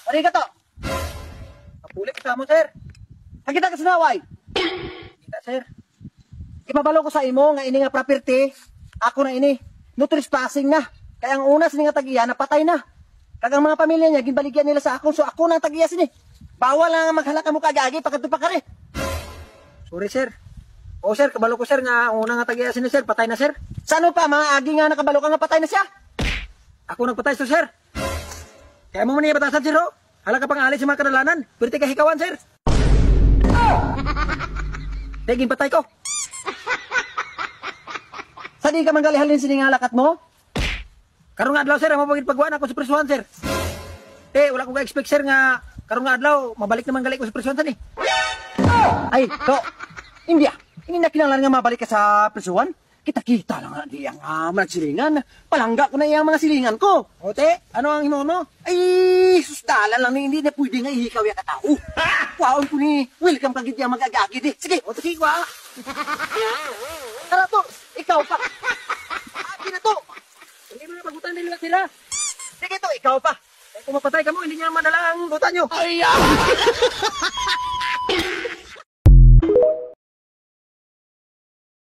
Arigato. Kapulik ka mo, sir. Hagita ka sinaway. Kita, sir. Ipabalo ko sa imo nga ini nga property. Ako na ini. No trespassing na. Kaya ang una sini nga tag-iya napatay na. Kag ang mga pamilya niya ginbaligyan nila sa akong so ako na tag-iya sini. Bawal lang maghalaka mo kagagi pagkatupa ka rin. Sorry, sir. O, sir, kabalo ko, sir, nga una nga tag-iya sini, sir. Patay na, sir. Sano pa, mga agi nga nakabalo ka nga patay na siya? Ako nagpatay, sir. Kaya mo man niya batasan, sir, ho? Hala ka pang alis sa mga kadalanan. Pwede ka hikawan, sir. Tiging patay ko. Sa di ka manggalihalin siningalakat mo? Karong nga adlaw, sir, mapagin pagbuhan ako sa presuhan, sir. Wala ko ka-expect, sir, nga karong nga adlaw, mabalik naman gali ko sa presuhan, sir, Ay, to, India, hindi na kinalan nga mabalik ka sa presuhan? Kita-kita lang nga di ang magsilingan. Palangga ko na yung mga silingan ko. O, te, ano ang himono? Ay, susdalan lang na hindi na pwede nga ihikaw yung katao. Waon ko ni, welcome kang giti ang magagagid, Sige, o, sige, wa. Tara to, ikaw pa. Agi na to. Hindi mo na pagbutan nila sila. Sige to, ikaw pa. Kung mapatay ka mo, hindi niya madala ang butan nyo. Ay,